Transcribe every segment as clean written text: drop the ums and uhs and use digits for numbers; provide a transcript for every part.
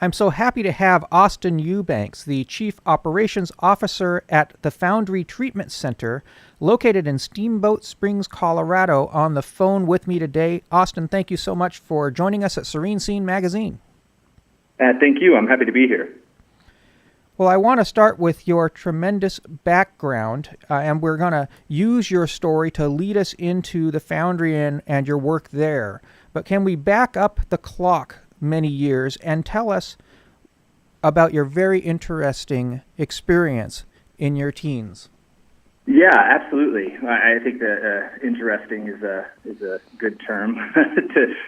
I'm so happy to have Austin Eubanks, the Chief Operations Officer at the Foundry Treatment Center, located in Steamboat Springs, Colorado, on the phone with me today. Austin, thank you so much for joining us at Serene Scene Magazine. Thank you. I'm happy to be here. Well, I want to start with your tremendous background, and we're going to use your story to lead us into the Foundry and your work there. But can we back up the clock many years and tell us about your very interesting experience in your teens? Yeah, absolutely. I think that interesting is a good term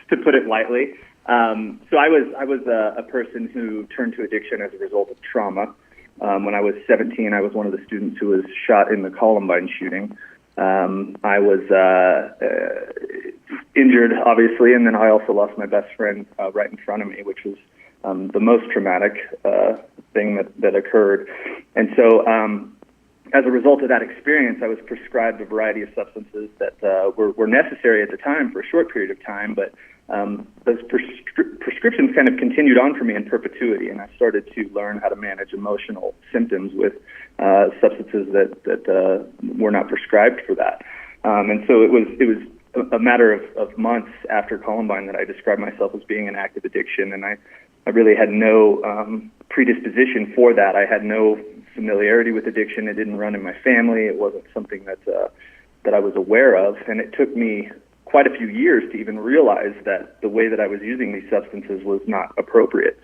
to put it lightly. So I was a person who turned to addiction as a result of trauma. When I was 17, I was one of the students who was shot in the Columbine shooting. I was injured, obviously, and then I also lost my best friend right in front of me, which was the most traumatic thing that occurred. And so as a result of that experience, I was prescribed a variety of substances that were necessary at the time for a short period of time, but those prescriptions kind of continued on for me in perpetuity, and I started to learn how to manage emotional symptoms with substances that were not prescribed for that. And so it was a matter of months after Columbine that I described myself as being an active addiction, and I really had no predisposition for that. I had no familiarity with addiction. It didn't run in my family. It wasn't something that I was aware of, and it took me quite a few years to even realize that the way that I was using these substances was not appropriate.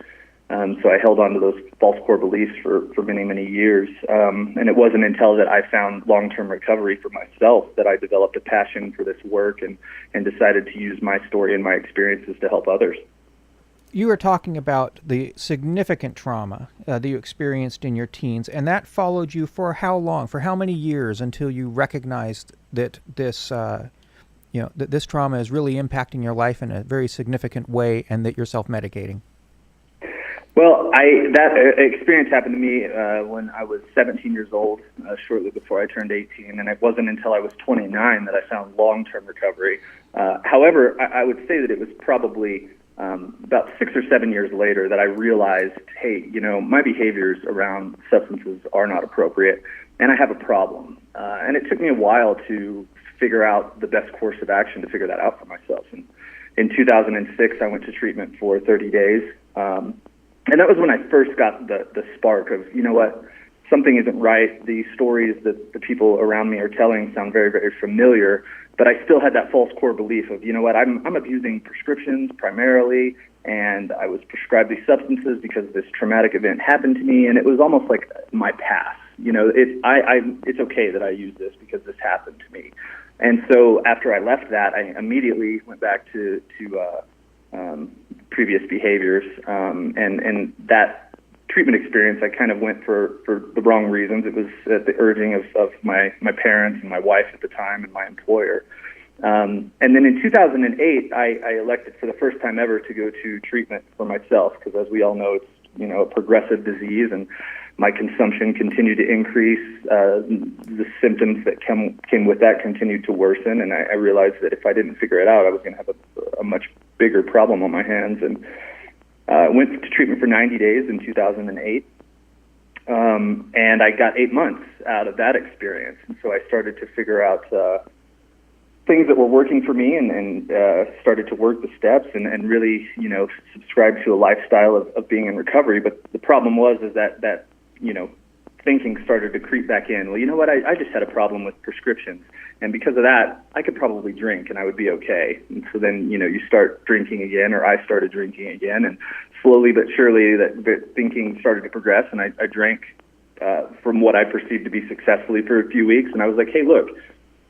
So I held on to those false core beliefs for many, many years. And it wasn't until that I found long-term recovery for myself that I developed a passion for this work and decided to use my story and my experiences to help others. You were talking about the significant trauma that you experienced in your teens, and that followed you for how long, for how many years until you recognized that this that this trauma is really impacting your life in a very significant way and that you're self-medicating? Well, that experience happened to me when I was 17 years old, shortly before I turned 18, and it wasn't until I was 29 that I found long-term recovery. However, I would say that it was probably about 6 or 7 years later that I realized, hey, my behaviors around substances are not appropriate, and I have a problem. And it took me a while to figure out the best course of action to figure that out for myself. And in 2006, I went to treatment for 30 days. And that was when I first got the spark of, something isn't right. The stories that the people around me are telling sound very, very familiar, but I still had that false core belief of, I'm abusing prescriptions primarily, and I was prescribed these substances because this traumatic event happened to me, and it was almost like my past. It's okay that I use this because this happened to me. And so after I left that, I immediately went back to previous behaviors, and that treatment experience, I kind of went for the wrong reasons. It was at the urging of my parents and my wife at the time and my employer. And then in 2008, I elected for the first time ever to go to treatment for myself, because as we all know, it's a progressive disease, and my consumption continued to increase. The symptoms that came with that continued to worsen, and I realized that if I didn't figure it out, I was going to have a much bigger problem on my hands. And went to treatment for 90 days in 2008, and I got 8 months out of that experience. And so I started to figure out things that were working for me, and started to work the steps and really, subscribe to a lifestyle of being in recovery. But the problem was that thinking started to creep back in. Well, you know what? I just had a problem with prescriptions, and because of that, I could probably drink and I would be okay. And so then, you start drinking again, or I started drinking again, and slowly but surely that thinking started to progress, and I drank from what I perceived to be successfully for a few weeks. And I was like, hey, look,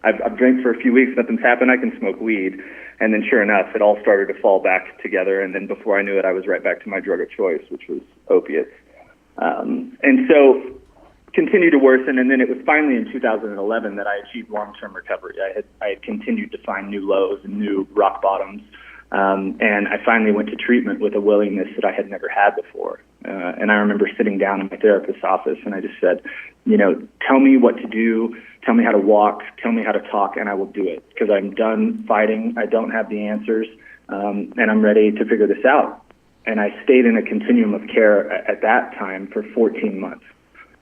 I've drank for a few weeks, nothing's happened, I can smoke weed. And then sure enough, it all started to fall back together, and then before I knew it, I was right back to my drug of choice, which was opiates. And so continued to worsen, and then it was finally in 2011 that I achieved long-term recovery. I had continued to find new lows and new rock bottoms, and I finally went to treatment with a willingness that I had never had before. And I remember sitting down in my therapist's office, and I just said, tell me what to do, tell me how to walk, tell me how to talk, and I will do it, because I'm done fighting. I don't have the answers, and I'm ready to figure this out. And I stayed in a continuum of care at that time for 14 months.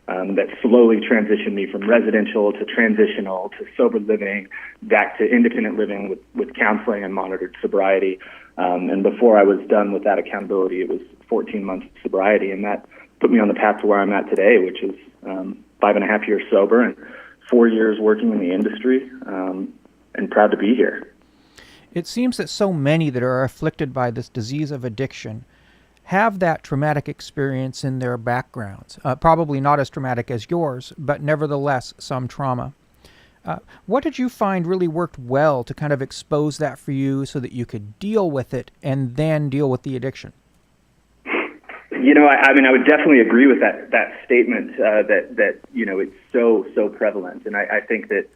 That slowly transitioned me from residential to transitional to sober living, back to independent living with counseling and monitored sobriety. And before I was done with that accountability, it was 14 months of sobriety, and that put me on the path to where I'm at today, which is 5.5 years sober and 4 years working in the industry, and proud to be here. It seems that so many that are afflicted by this disease of addiction have that traumatic experience in their backgrounds. Probably not as traumatic as yours, but nevertheless some trauma. What did you find really worked well to kind of expose that for you so that you could deal with it and then deal with the addiction? I mean, I would definitely agree with that statement that it's so prevalent. And I think that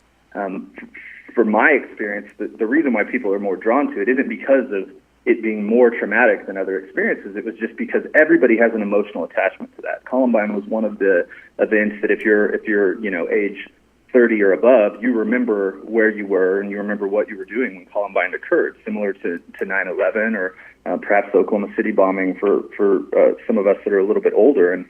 for my experience, the reason why people are more drawn to it isn't because of it being more traumatic than other experiences. It was just because everybody has an emotional attachment to that. Columbine was one of the events that if you're age 30 or above, you remember where you were and you remember what you were doing when Columbine occurred, similar to 9/11 or perhaps the Oklahoma City bombing for some of us that are a little bit older. And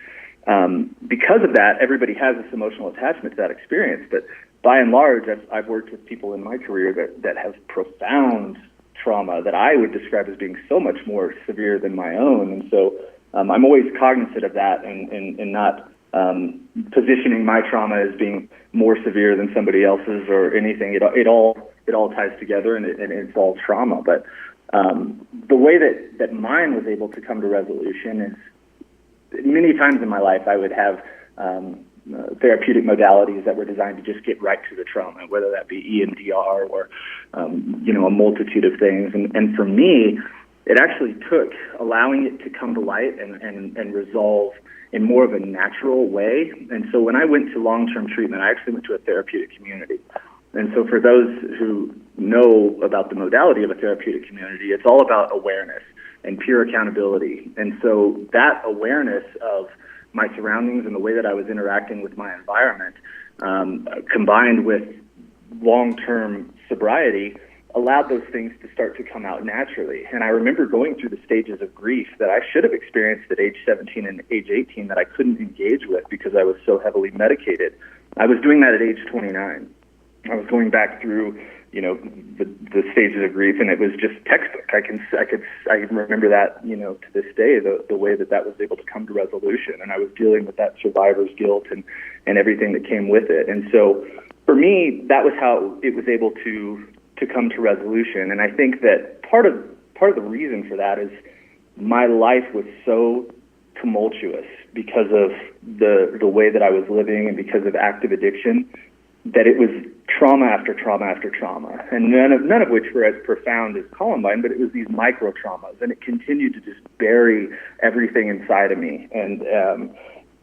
because of that, everybody has this emotional attachment to that experience. But by and large, I've worked with people in my career that have profound trauma that I would describe as being so much more severe than my own. And so I'm always cognizant of that and not positioning my trauma as being more severe than somebody else's or anything. It all ties together, and it's all trauma. But the way that mine was able to come to resolution is many times in my life I would have therapeutic modalities that were designed to just get right to the trauma, whether that be EMDR or a multitude of things. And for me, it actually took allowing it to come to light and resolve in more of a natural way. And so when I went to long-term treatment, I actually went to a therapeutic community. And so for those who know about the modality of a therapeutic community, it's all about awareness and pure accountability. And so that awareness of my surroundings and the way that I was interacting with my environment, combined with long-term sobriety, allowed those things to start to come out naturally. And I remember going through the stages of grief that I should have experienced at age 17 and age 18 that I couldn't engage with because I was so heavily medicated. I was doing that at age 29. I was going back through, the stages of grief, and it was just textbook. I remember that, to this day, the way that was able to come to resolution. And I was dealing with that survivor's guilt and everything that came with it. And so for me, that was how it was able to come to resolution. And I think that part of the reason for that is my life was so tumultuous because of the way that I was living and because of active addiction, that it was trauma after trauma after trauma, and none of which were as profound as Columbine, but it was these micro traumas, and it continued to just bury everything inside of me, and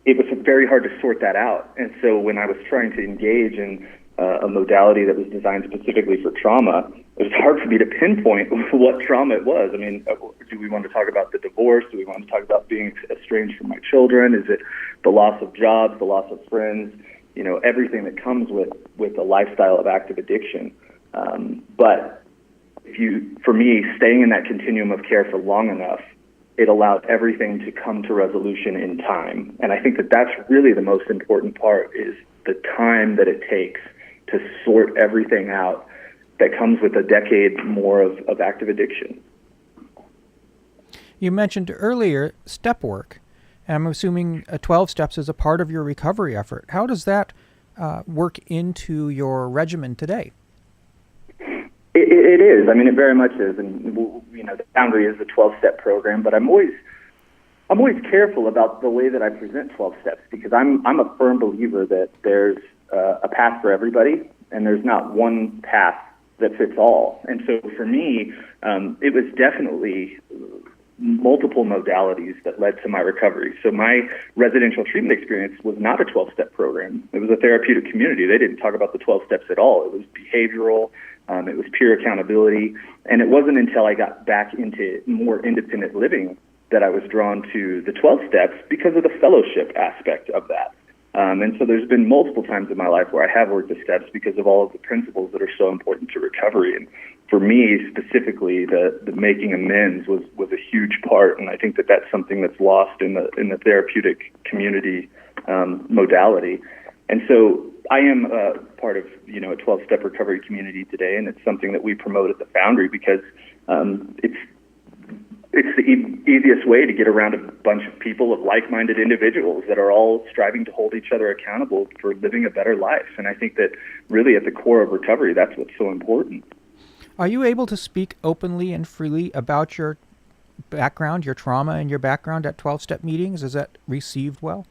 it was very hard to sort that out. And so when I was trying to engage in a modality that was designed specifically for trauma, it was hard for me to pinpoint what trauma it was. I mean, do we want to talk about the divorce? Do we want to talk about being estranged from my children? Is it the loss of jobs, the loss of friends? Everything that comes with a lifestyle of active addiction. But for me, staying in that continuum of care for long enough, it allowed everything to come to resolution in time. And I think that that's really the most important part, is the time that it takes to sort everything out that comes with a decade more of active addiction. You mentioned earlier step work. I'm assuming 12 steps is a part of your recovery effort. How does that work into your regimen today? It is. I mean, it very much is. And the Foundry is a 12-step program, but I'm always careful about the way that I present 12 steps, because I'm a firm believer that there's a path for everybody, and there's not one path that fits all. And so for me, it was definitely multiple modalities that led to my recovery. So my residential treatment experience was not a 12-step program. It was a therapeutic community. They didn't talk about the 12 steps at all. It was behavioral. It was pure accountability. And it wasn't until I got back into more independent living that I was drawn to the 12 steps because of the fellowship aspect of that. And so there's been multiple times in my life where I have worked the steps because of all of the principles that are so important to recovery. And for me specifically, the making amends was a huge part. And I think that that's something that's lost in the therapeutic community modality. And so I am part of a 12-step recovery community today, and it's something that we promote at the Foundry because it's the easiest way to get around a bunch of people of like-minded individuals that are all striving to hold each other accountable for living a better life. And I think that really at the core of recovery, that's what's so important. Are you able to speak openly and freely about your background, your trauma and your background at 12-step meetings? Is that received well?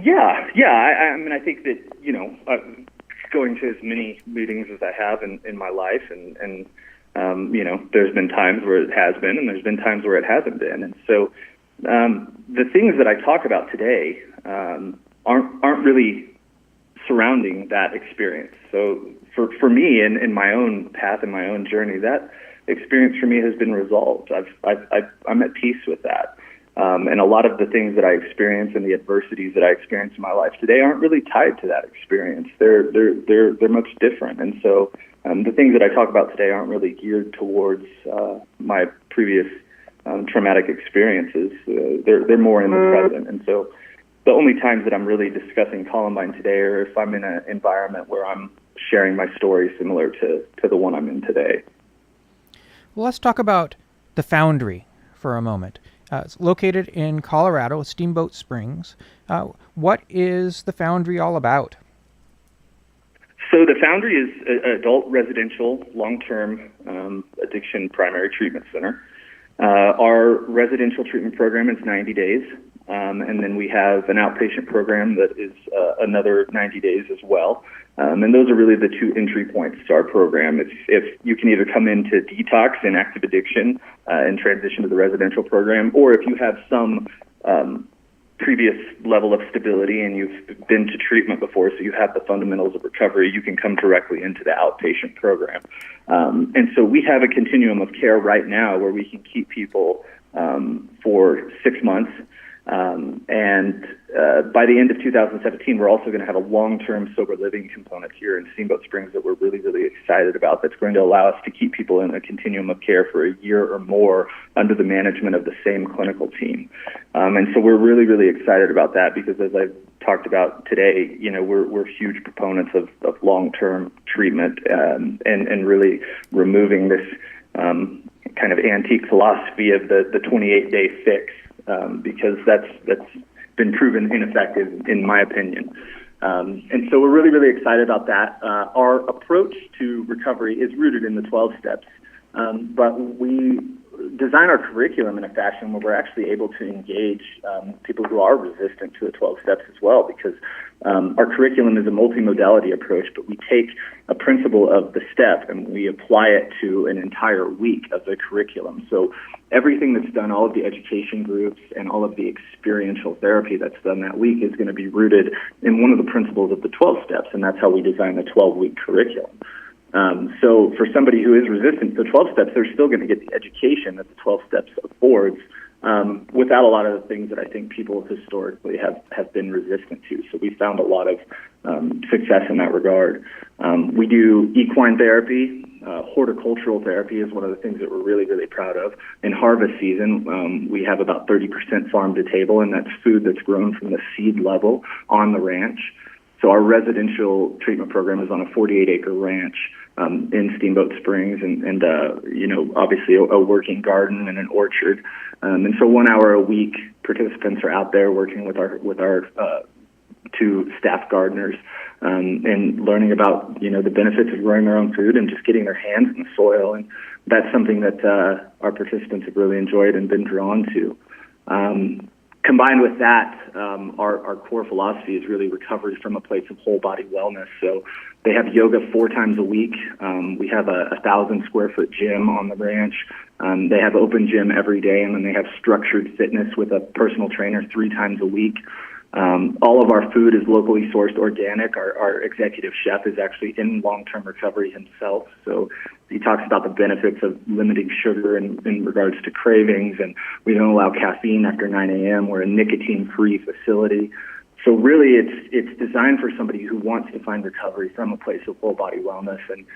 Yeah. I mean, I think that, going to as many meetings as I have in my life and there's been times where it has been and there's been times where it hasn't been. And so the things that I talk about today aren't really surrounding that experience. So for me in my own path and my own journey, that experience for me has been resolved. I'm at peace with that. And a lot of the things that I experience and the adversities that I experience in my life today aren't really tied to that experience. They're much different. And so the things that I talk about today aren't really geared towards my previous traumatic experiences. They're more in the present. And so the only times that I'm really discussing Columbine today are if I'm in an environment where I'm sharing my story similar to the one I'm in today. Well, let's talk about the Foundry for a moment. It's located in Colorado, Steamboat Springs. What is the Foundry all about? So the Foundry is an adult residential long-term addiction primary treatment center. Our residential treatment program is 90 days, and then we have an outpatient program that is another 90 days as well. And those are really the two entry points to our program. If you can either come into detox and active addiction and transition to the residential program, or if you have some previous level of stability and you've been to treatment before, so you have the fundamentals of recovery, you can come directly into the outpatient program. And so we have a continuum of care right now where we can keep people for 6 months. And by the end of 2017, we're also going to have a long-term sober living component here in Steamboat Springs that we're really, really excited about. That's going to allow us to keep people in a continuum of care for a year or more under the management of the same clinical team. And so we're really, really excited about that because as I've talked about today, we're huge proponents of long-term treatment and really removing this kind of antique philosophy of the 28-day fix. Because that's been proven ineffective, in my opinion. And so we're really, really excited about that. Our approach to recovery is rooted in the 12 steps, but we design our curriculum in a fashion where we're actually able to engage people who are resistant to the 12 steps as well, because our curriculum is a multimodality approach, but we take a principle of the step and we apply it to an entire week of the curriculum. So everything that's done, all of the education groups and all of the experiential therapy that's done that week is going to be rooted in one of the principles of the 12 steps, and that's how we design the 12-week curriculum. So for somebody who is resistant to the 12 steps, they're still going to get the education that the 12 steps affords without a lot of the things that I think people historically have been resistant to. So we found a lot of success in that regard. We do equine therapy. Horticultural therapy is one of the things that we're really, really proud of. In harvest season, we have about 30% farm to table, and that's food that's grown from the seed level on the ranch. So our residential treatment program is on a 48-acre ranch in Steamboat Springs, and obviously a working garden and an orchard. And so 1 hour a week, participants are out there working with our two staff gardeners and learning about the benefits of growing their own food and just getting their hands in the soil. And that's something that our participants have really enjoyed and been drawn to. Combined with that, our core philosophy is really recovery from a place of whole body wellness. So they have yoga 4 times a week. We have a 1,000-square-foot gym on the ranch. They have open gym every day, and then they have structured fitness with a personal trainer 3 times a week. All of our food is locally sourced organic. Our executive chef is actually in long-term recovery himself. So he talks about the benefits of limiting sugar in regards to cravings, and we don't allow caffeine after 9 a.m. We're a nicotine-free facility. So really it's designed for somebody who wants to find recovery from a place of full-body wellness, and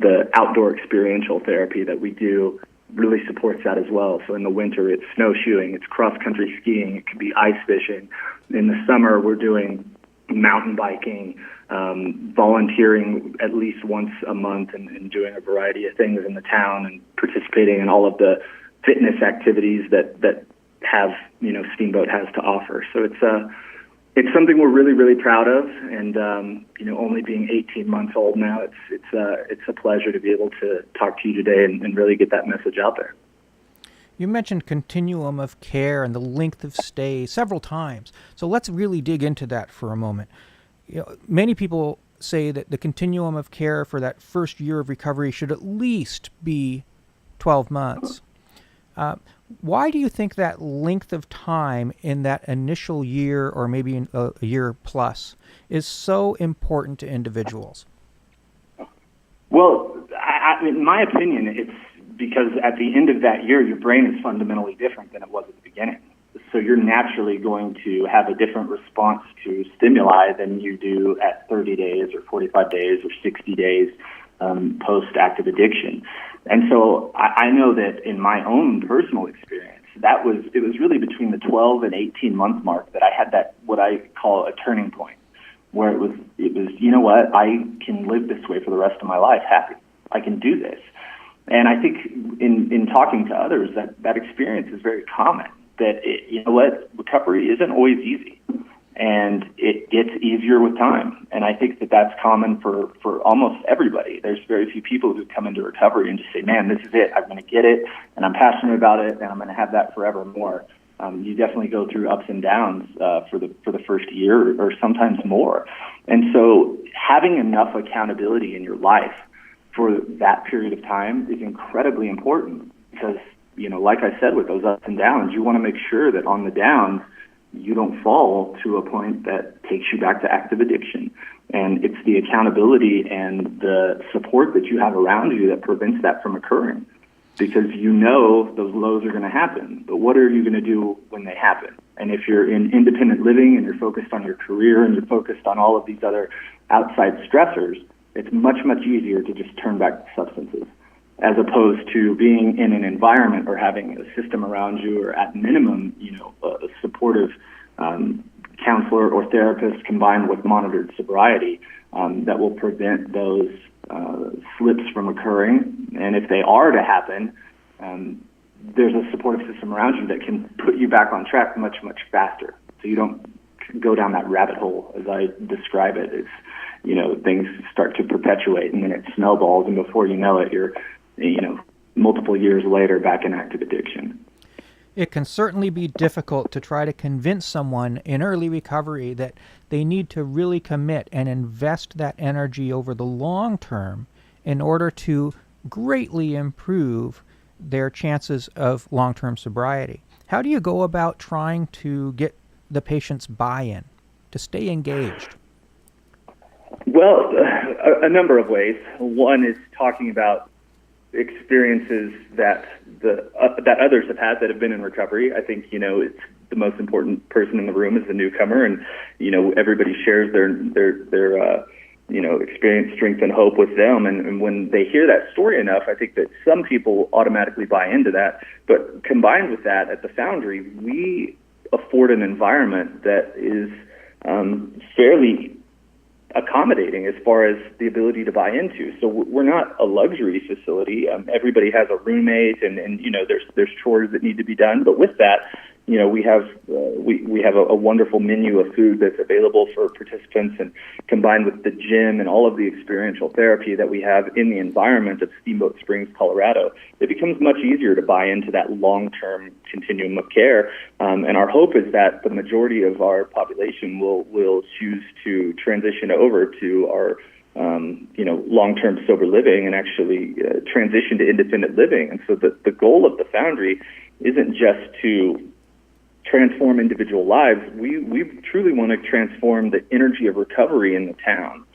the outdoor experiential therapy that we do really supports that as well. So in the winter, it's snowshoeing, it's cross-country skiing, it could be ice fishing. In the summer, we're doing mountain biking, volunteering at least once a month, and doing a variety of things in the town and participating in all of the fitness activities that have, Steamboat has to offer. So it's something we're really, really proud of, and only being 18 months old now, it's a pleasure to be able to talk to you today and really get that message out there. You mentioned continuum of care and the length of stay several times, so let's really dig into that for a moment. Many people say that the continuum of care for that first year of recovery should at least be 12 months. Why do you think that length of time in that initial year, or maybe a year plus, is so important to individuals? Well, in my opinion, it's because at the end of that year, your brain is fundamentally different than it was at the beginning. So you're naturally going to have a different response to stimuli than you do at 30 days or 45 days or 60 days post-active addiction. And so I know that in my own personal experience, it was really between the 12 and 18 month mark that I had that, what I call a turning point, where it was, you know what, I can live this way for the rest of my life happy. I can do this. And I think in talking to others, that experience is very common, that recovery isn't always easy, and it gets easier with time. And I think that's common for almost everybody. There's very few people who come into recovery and just say, man, this is it. I'm going to get it, and I'm passionate about it, and I'm going to have that forevermore. You definitely go through ups and downs for the first year or sometimes more. And so having enough accountability in your life for that period of time is incredibly important, because, like I said, with those ups and downs, you want to make sure that on the downs, you don't fall to a point that takes you back to active addiction. And it's the accountability and the support that you have around you that prevents that from occurring, because those lows are going to happen. But what are you going to do when they happen? And if you're in independent living and you're focused on your career and you're focused on all of these other outside stressors, it's much, much easier to just turn back to substances, as opposed to being in an environment or having a system around you, or at minimum, a supportive counselor or therapist combined with monitored sobriety that will prevent those slips from occurring. And if they are to happen, there's a supportive system around you that can put you back on track much, much faster, so you don't go down that rabbit hole, as I describe it. It's, things start to perpetuate, and then it snowballs, and before you know it, you're multiple years later back in active addiction. It can certainly be difficult to try to convince someone in early recovery that they need to really commit and invest that energy over the long term in order to greatly improve their chances of long-term sobriety. How do you go about trying to get the patient's buy-in, to stay engaged? Well, a number of ways. One is talking about experiences that that others have had that have been in recovery. I think it's the most important person in the room is the newcomer, and everybody shares their experience, strength, and hope with them. And when they hear that story enough, I think that some people automatically buy into that. But combined with that, at the Foundry, we afford an environment that is fairly accommodating as far as the ability to buy into. So we're not a luxury facility. Everybody has a roommate, and there's chores that need to be done. But with that, we have a wonderful menu of food that's available for participants, and combined with the gym and all of the experiential therapy that we have in the environment of Steamboat Springs, Colorado, it becomes much easier to buy into that long-term continuum of care. And our hope is that the majority of our population will choose to transition over to our long-term sober living and actually transition to independent living. And so the goal of the Foundry isn't just to transform individual lives, we truly want to transform the energy of recovery in the town.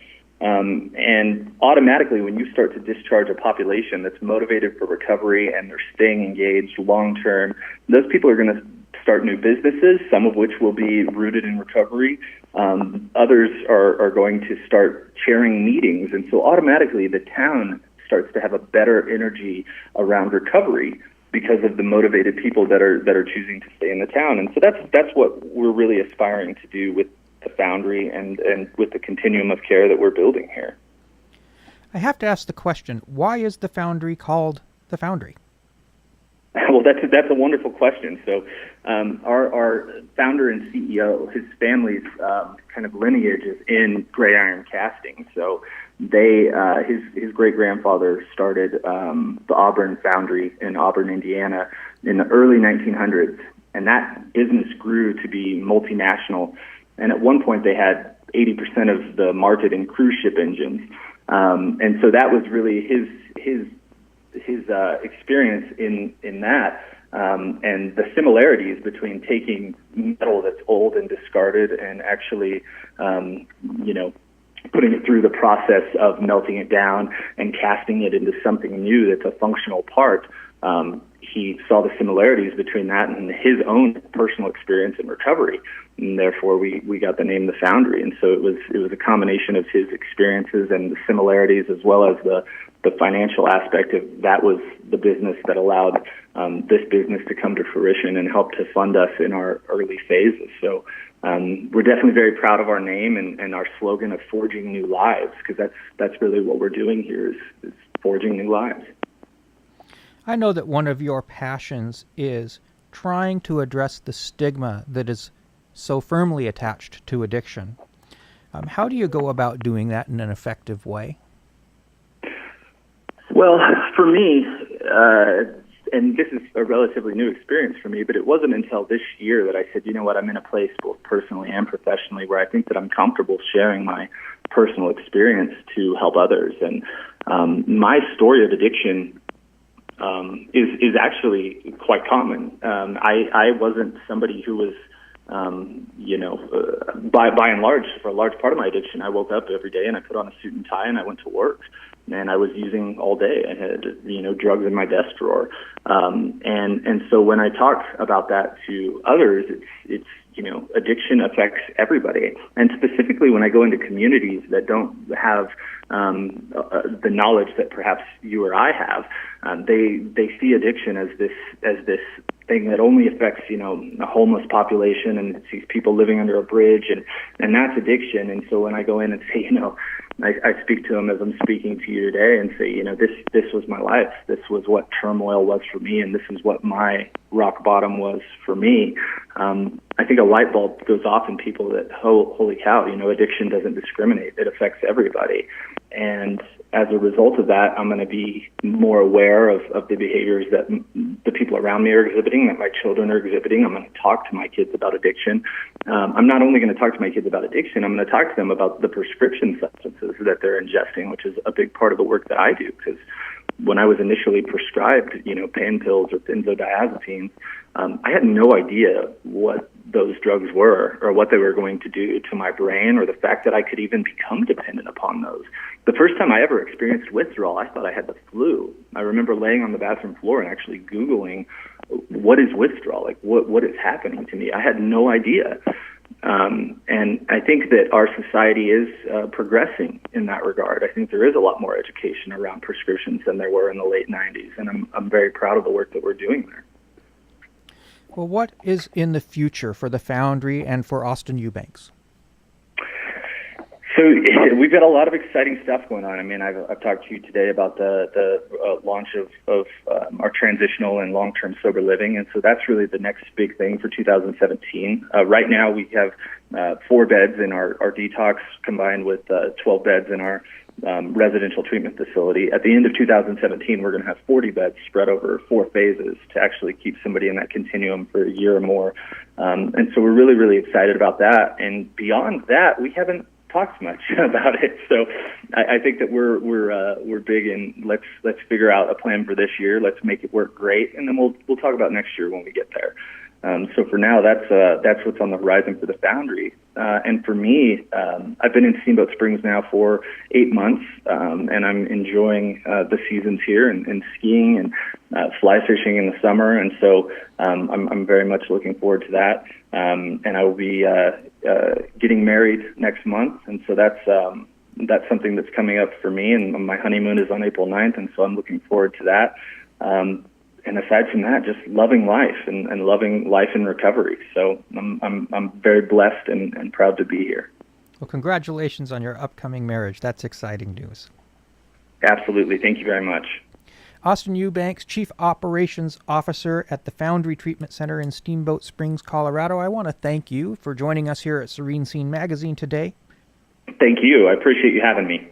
And automatically, when you start to discharge a population that's motivated for recovery and they're staying engaged long term, those people are going to start new businesses, some of which will be rooted in recovery. Others are going to start chairing meetings. And so automatically, the town starts to have a better energy around recovery because of the motivated people that are choosing to stay in the town. And so that's what we're really aspiring to do with the Foundry and with the continuum of care that we're building here. I have to ask the question, why is the Foundry called the Foundry? Well, that's a wonderful question. So our founder and CEO, his family's kind of lineage is in gray iron casting. So his great-grandfather started the Auburn Foundry in Auburn, Indiana in the early 1900s, and that business grew to be multinational. And at one point, they had 80% of the market in cruise ship engines, and so that was really his experience in that, and the similarities between taking metal that's old and discarded and actually, putting it through the process of melting it down and casting it into something new that's a functional part. He saw the similarities between that and his own personal experience in recovery, and therefore we got the name the Foundry. And so it was a combination of his experiences and the similarities, as well as the financial aspect of that was the business that allowed this business to come to fruition and help to fund us in our early phases. So we're definitely very proud of our name and our slogan of forging new lives, because that's really what we're doing here is forging new lives. I know that one of your passions is trying to address the stigma that is so firmly attached to addiction. How do you go about doing that in an effective way? Well, for me, and this is a relatively new experience for me, but it wasn't until this year that I said, you know what, I'm in a place both personally and professionally where I think that I'm comfortable sharing my personal experience to help others. And my story of addiction is actually quite common. I wasn't somebody who was, by and large, for a large part of my addiction, I woke up every day and I put on a suit and tie and I went to work. And I was using all day. I had, drugs in my desk drawer. And so when I talk about that to others, it's addiction affects everybody. And specifically when I go into communities that don't have the knowledge that perhaps you or I have, they see addiction as this thing that only affects, a homeless population, and it sees people living under a bridge, and that's addiction. And so when I go in and say, I speak to them as I'm speaking to you today and say, this was my life. This was what turmoil was for me, and this is what my rock bottom was for me. I think a light bulb goes off in people that, holy cow, addiction doesn't discriminate. It affects everybody. And as a result of that, I'm going to be more aware of the behaviors that the people around me are exhibiting, that my children are exhibiting. I'm going to talk to my kids about addiction. I'm not only going to talk to my kids about addiction, I'm going to talk to them about the prescription substances that they're ingesting, which is a big part of the work that I do. Because when I was initially prescribed, pain pills or benzodiazepines, I had no idea what those drugs were or what they were going to do to my brain, or the fact that I could even become dependent upon those. The first time I ever experienced withdrawal, I thought I had the flu. I remember laying on the bathroom floor and actually Googling, what is withdrawal? Like, what is happening to me? I had no idea. And I think that our society is progressing in that regard. I think there is a lot more education around prescriptions than there were in the late 90s, and I'm very proud of the work that we're doing there. Well, what is in the future for the Foundry and for Austin Eubanks? So we've got a lot of exciting stuff going on. I mean, I've talked to you today about the launch of our transitional and long-term sober living, and so that's really the next big thing for 2017. Right now, we have 4 beds in our detox, combined with 12 beds in our residential treatment facility. At the end of 2017, we're going to have 40 beds spread over 4 phases to actually keep somebody in that continuum for a year or more. And so we're really, really excited about that. And beyond that, we haven't talked much about it. So I think that we're big in let's figure out a plan for this year. Let's make it work great, and then we'll talk about next year when we get there. So for now, that's what's on the horizon for the Foundry. And for me, I've been in Steamboat Springs now for 8 months, and I'm enjoying the seasons here and skiing and fly fishing in the summer. And so I'm very much looking forward to that. And I will be getting married next month, and so that's something that's coming up for me. And my honeymoon is on April 9th, and so I'm looking forward to that. And aside from that, just loving life and loving life in recovery. So I'm very blessed and proud to be here. Well, congratulations on your upcoming marriage. That's exciting news. Absolutely. Thank you very much. Austin Eubanks, Chief Operations Officer at the Foundry Treatment Center in Steamboat Springs, Colorado. I want to thank you for joining us here at Serene Scene Magazine today. Thank you. I appreciate you having me.